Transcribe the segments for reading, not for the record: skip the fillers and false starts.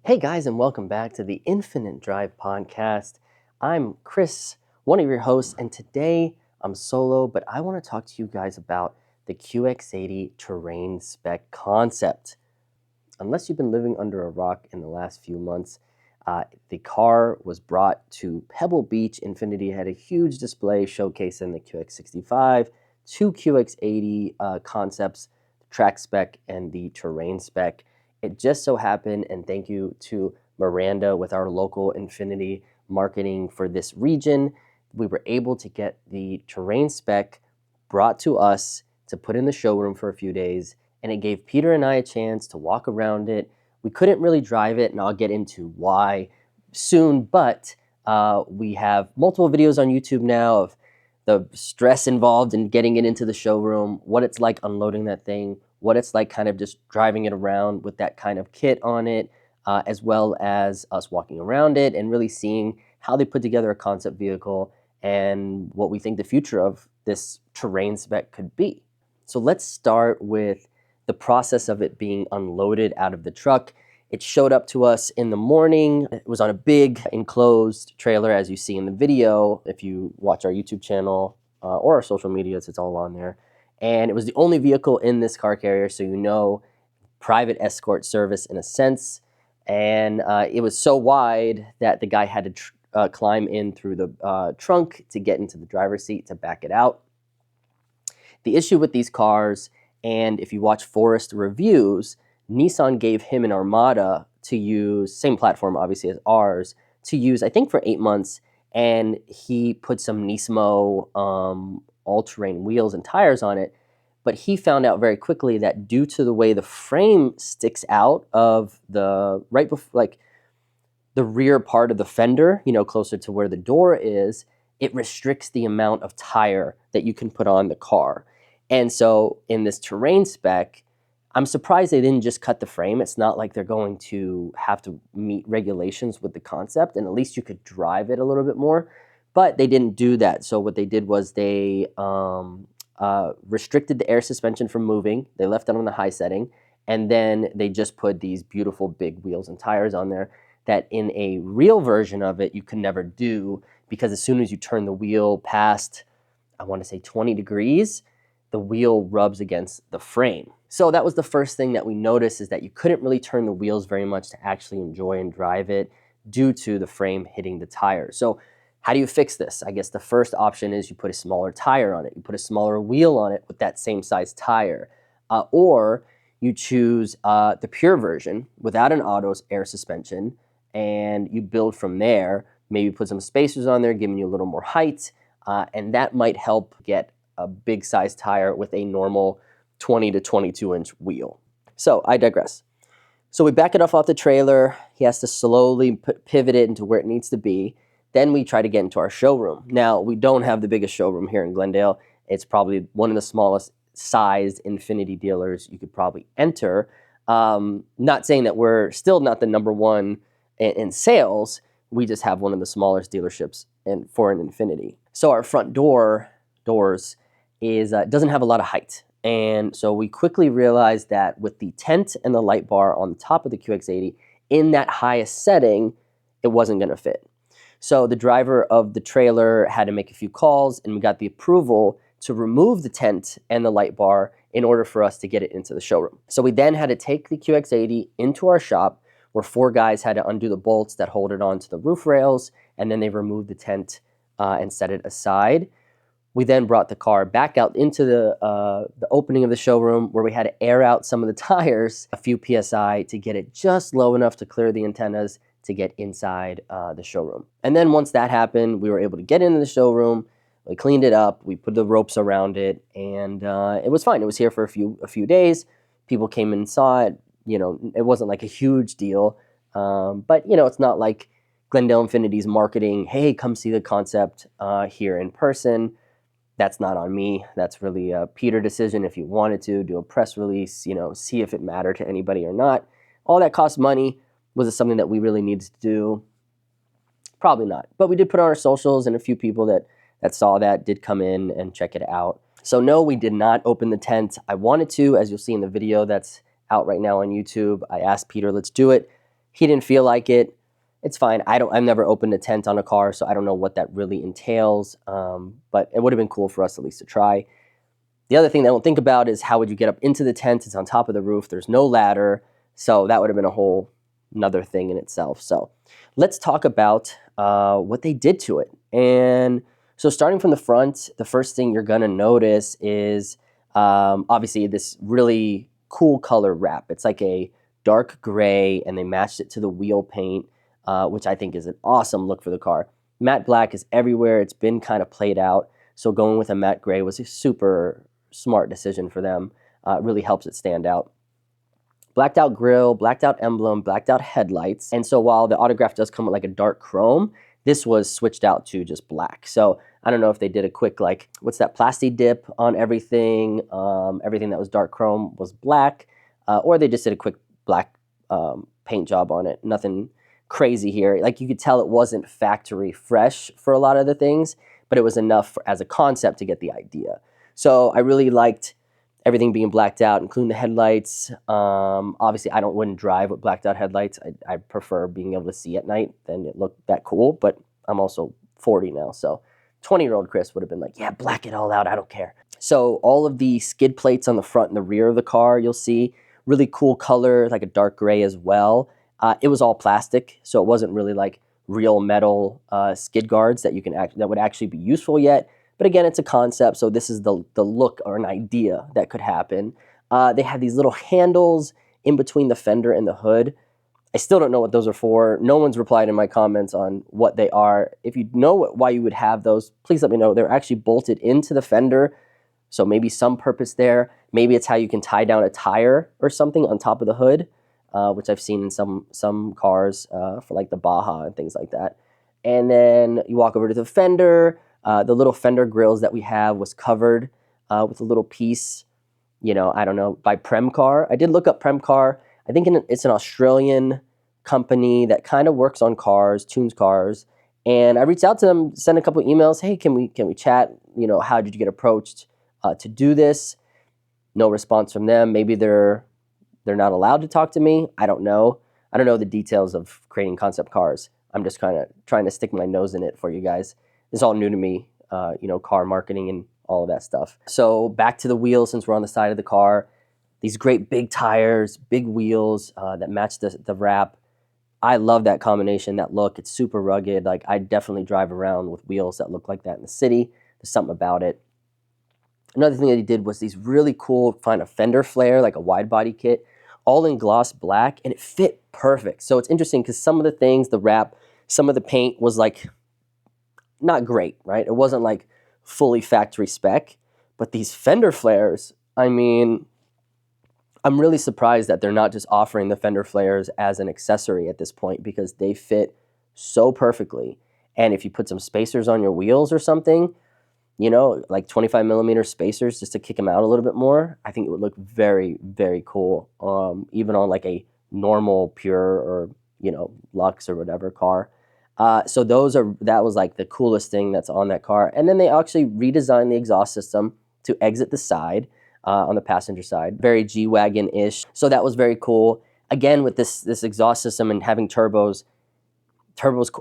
Hey guys, and welcome back to the Infinite Drive podcast. I'm Chris, one of your hosts, and today I'm solo, but I want to talk to you guys about the QX80 Terrain Spec concept. Unless you've been living under a rock in the last few months, the car was brought to Pebble Beach. Infiniti had a huge display showcasing the QX65, two QX80 concepts, the track spec and the terrain spec. It just so happened, and thank you to Miranda with our local Infiniti marketing for this region, we were able to get the terrain spec brought to us to put in the showroom for a few days, and it gave Peter and I a chance to walk around it. We couldn't really drive it, and I'll get into why soon, but we have multiple videos on YouTube now of the stress involved in getting it into the showroom, what it's like unloading that thing, what it's like kind of just driving it around with that kind of kit on it, as well as us walking around it and really seeing how they put together a concept vehicle and what we think the future of this terrain spec could be. So let's start with the process of it being unloaded out of the truck. It showed up to us in the morning. It was on a big enclosed trailer, as you see in the video. If you watch our YouTube channel or our social medias, it's all on there. And it was the only vehicle in this car carrier, so you know, private escort service in a sense. And it was so wide that the guy had to climb in through the trunk to get into the driver's seat to back it out. The issue with these cars, and if you watch Forest reviews, Nissan gave him an Armada to use, same platform obviously as ours, to use I think for 8 months, and he put some Nismo all-terrain wheels and tires on it, but he found out very quickly that due to the way the frame sticks out of the, right before, like the rear part of the fender, you know, closer to where the door is, it restricts the amount of tire that you can put on the car. And so in this terrain spec, I'm surprised they didn't just cut the frame. It's not like they're going to have to meet regulations with the concept, and at least you could drive it a little bit more. But they didn't do that. So what they did was they restricted the air suspension from moving. They left it on the high setting, and then they just put these beautiful big wheels and tires on there that in a real version of it you can never do, because as soon as you turn the wheel past, I want to say 20 degrees, the wheel rubs against the frame. So that was the first thing that we noticed, is that you couldn't really turn the wheels very much to actually enjoy and drive it due to the frame hitting the tire. So how do you fix this? I guess the first option is you put a smaller tire on it. You put a smaller wheel on it with that same size tire. Or you choose the pure version without an auto air suspension, and you build from there. Maybe put some spacers on there, giving you a little more height, and that might help get a big size tire with a normal 20 to 22 inch wheel. So I digress. So we back it off the trailer. He has to slowly pivot it into where it needs to be. Then we try to get into our showroom. Now, we don't have the biggest showroom here in Glendale. It's probably one of the smallest sized Infiniti dealers you could probably enter. Not saying that we're still not the number one in sales. We just have one of the smallest dealerships for an Infiniti. So our front doors doesn't have a lot of height. And so we quickly realized that with the tent and the light bar on the top of the QX80, in that highest setting, it wasn't going to fit. So the driver of the trailer had to make a few calls, and we got the approval to remove the tent and the light bar in order for us to get it into the showroom. So we then had to take the QX80 into our shop, where 4 guys had to undo the bolts that hold it onto the roof rails, and then they removed the tent and set it aside. We then brought the car back out into the opening of the showroom, where we had to air out some of the tires, a few PSI, to get it just low enough to clear the antennas to get inside the showroom. And then once that happened, we were able to get into the showroom. We cleaned it up, we put the ropes around it, and it was fine. It was here for a few days. People came and saw it. You know, it wasn't like a huge deal, but you know, it's not like Glendale Infiniti's marketing, hey, come see the concept here in person. That's not on me. That's really a Peter decision. If you wanted to do a press release, you know, see if it mattered to anybody or not. All that costs money. Was it something that we really needed to do? Probably not. But we did put on our socials, and a few people that saw that did come in and check it out. So no, we did not open the tent. I wanted to, as you'll see in the video that's out right now on YouTube. I asked Peter, let's do it. He didn't feel like it. It's fine. I've never opened a tent on a car, so I don't know what that really entails. But it would have been cool for us at least to try. The other thing that I don't think about is how would you get up into the tent? It's on top of the roof. There's no ladder. So that would have been a whole another thing in itself. So let's talk about what they did to it. And so starting from the front, the first thing you're going to notice is obviously this really cool color wrap. It's like a dark gray, and they matched it to the wheel paint, which I think is an awesome look for the car. Matte black is everywhere. It's been kind of played out. So going with a matte gray was a super smart decision for them. It really helps it stand out. Blacked out grille, blacked out emblem, blacked out headlights. And so while the autograph does come with like a dark chrome, this was switched out to just black. So I don't know if they did a quick, like, what's that, plasti dip on everything. Everything that was dark chrome was black. Or they just did a quick black paint job on it. Nothing crazy here. Like, you could tell it wasn't factory fresh for a lot of the things, but it was enough as a concept to get the idea. So I really liked everything being blacked out, including the headlights. Obviously, I wouldn't drive with blacked out headlights. I prefer being able to see at night than it looked that cool, but I'm also 40 now, so 20-year-old Chris would have been like, yeah, black it all out, I don't care. So all of the skid plates on the front and the rear of the car, you'll see, really cool color, like a dark gray as well. It was all plastic, so it wasn't really like real metal skid guards that that would actually be useful yet. But again, it's a concept, so this is the look or an idea that could happen. They had these little handles in between the fender and the hood. I still don't know what those are for. No one's replied in my comments on what they are. If you know why you would have those, please let me know. They're actually bolted into the fender, so maybe some purpose there. Maybe it's how you can tie down a tire or something on top of the hood, which I've seen in some cars for like the Baja and things like that. And then you walk over to the fender. The little fender grills that we have was covered with a little piece, I don't know, by Premcar. I did look up Premcar. I think it's an Australian company that kind of works on cars, tunes cars. And I reached out to them, sent a couple of emails. Hey, can we chat? How did you get approached to do this? No response from them. Maybe they're not allowed to talk to me. I don't know. I don't know the details of creating concept cars. I'm just kind of trying to stick my nose in it for you guys. It's all new to me, car marketing and all of that stuff. So back to the wheels, since we're on the side of the car, these great big tires, big wheels that match the wrap. I love that combination, that look. It's super rugged. Like, I definitely drive around with wheels that look like that in the city. There's something about it. Another thing that he did was these really cool kind of fender flare, like a wide body kit, all in gloss black, and it fit perfect. So it's interesting because some of the things, the wrap, some of the paint was like not great, right? It wasn't like fully factory spec, but these fender flares, I mean, I'm really surprised that they're not just offering the fender flares as an accessory at this point, because they fit so perfectly. And if you put some spacers on your wheels or something, like 25 millimeter spacers just to kick them out a little bit more, I think it would look very, very cool, even on like a normal Pure or, Lux or whatever car. So that was like the coolest thing that's on that car. And then they actually redesigned the exhaust system to exit the side on the passenger side, very G-Wagon-ish. So that was very cool. Again, with this exhaust system and having turbos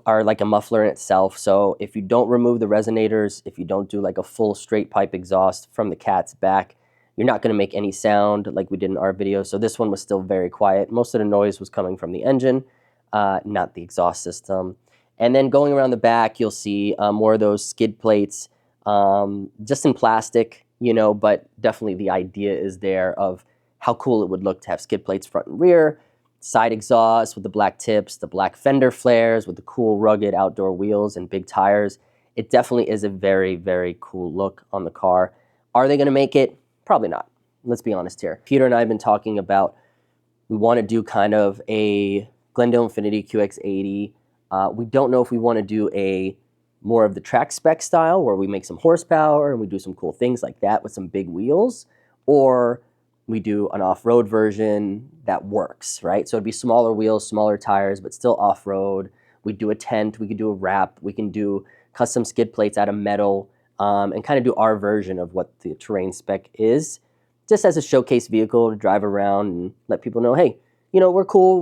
are like a muffler in itself. So if you don't remove the resonators, if you don't do like a full straight pipe exhaust from the cat's back, you're not going to make any sound like we did in our video. So this one was still very quiet. Most of the noise was coming from the engine, not the exhaust system. And then going around the back, you'll see more of those skid plates, just in plastic, but definitely the idea is there of how cool it would look to have skid plates front and rear, side exhaust with the black tips, the black fender flares with the cool rugged outdoor wheels and big tires. It definitely is a very, very cool look on the car. Are they going to make it? Probably not. Let's be honest here. Peter and I have been talking about, we want to do kind of a Glendale Infiniti QX80. We don't know if we want to do more of the track spec style where we make some horsepower and we do some cool things like that with some big wheels, or we do an off-road version that works, right? So it'd be smaller wheels, smaller tires, but still off-road. We do a tent, we could do a wrap, we can do custom skid plates out of metal, and kind of do our version of what the Terrain Spec is, just as a showcase vehicle to drive around and let people know, hey, you know, we're cool.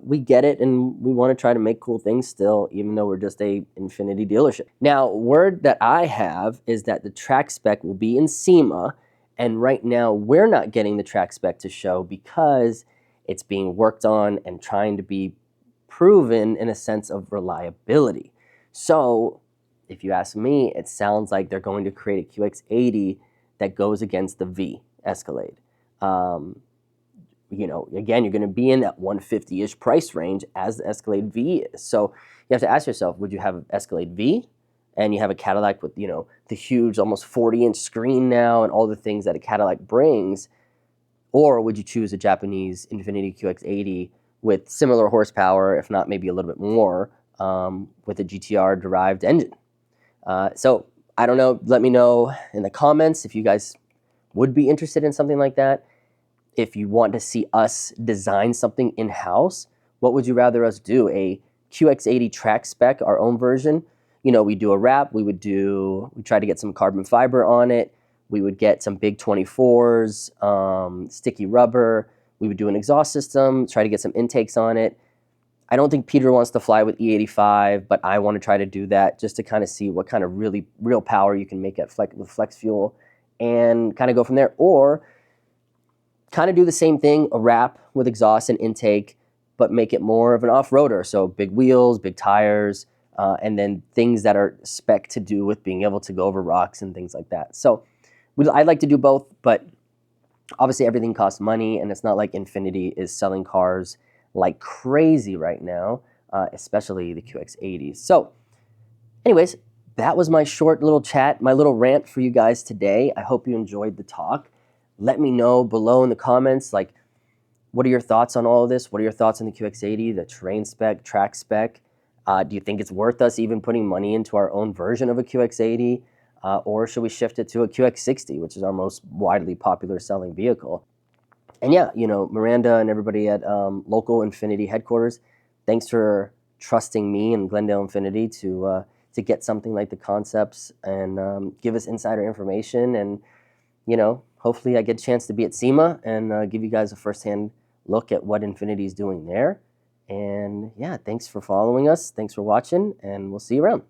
We get it, and we want to try to make cool things still, even though we're just a Infiniti dealership. Now, word that I have is that the track spec will be in SEMA, and right now we're not getting the track spec to show because it's being worked on and trying to be proven in a sense of reliability. So, if you ask me, it sounds like they're going to create a QX80 that goes against the V Escalade. You know, again, you're going to be in that 150-ish price range as the Escalade V is. So you have to ask yourself, would you have an Escalade V and you have a Cadillac with, you know, the huge almost 40-inch screen now and all the things that a Cadillac brings, or would you choose a Japanese Infiniti QX80 with similar horsepower, if not maybe a little bit more, with a GTR-derived engine? So I don't know. Let me know in the comments if you guys would be interested in something like that. If you want to see us design something in-house, what would you rather us do? A QX80 track spec, our own version? You know, we do a wrap, we try to get some carbon fiber on it, we would get some big 24s, sticky rubber, we would do an exhaust system, try to get some intakes on it. I don't think Peter wants to fly with E85, but I want to try to do that just to kind of see what kind of real power you can make with flex fuel and kind of go from there. Or kind of do the same thing, a wrap with exhaust and intake, but make it more of an off-roader. So big wheels, big tires, and then things that are spec to do with being able to go over rocks and things like that. So I'd like to do both, but obviously everything costs money, and it's not like Infiniti is selling cars like crazy right now, especially the QX80s. So anyways, that was my short little chat, my little rant for you guys today. I hope you enjoyed the talk. Let me know below in the comments, like, what are your thoughts on all of this? What are your thoughts on the QX80, the terrain spec, track spec? Do you think it's worth us even putting money into our own version of a QX80? Or should we shift it to a QX60, which is our most widely popular selling vehicle? And yeah, you know, Miranda and everybody at local Infiniti headquarters, thanks for trusting me and Glendale Infiniti to get something like the concepts and give us insider information. And, you know, hopefully I get a chance to be at SEMA and give you guys a firsthand look at what Infiniti is doing there. And yeah, thanks for following us. Thanks for watching, and we'll see you around.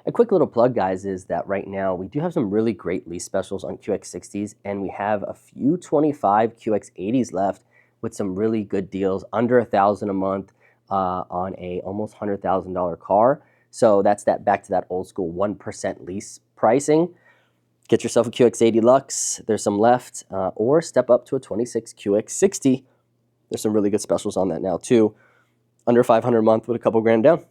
A quick little plug, guys, is that right now we do have some really great lease specials on QX60s, and we have a few 25 QX80s left with some really good deals, under $1,000 a month on a almost $100,000 car. So that's back to that old school 1% lease pricing. Get yourself a QX80 Lux, there's some left, or step up to a 26 QX60. There's some really good specials on that now too. Under $500 a month with a couple grand down.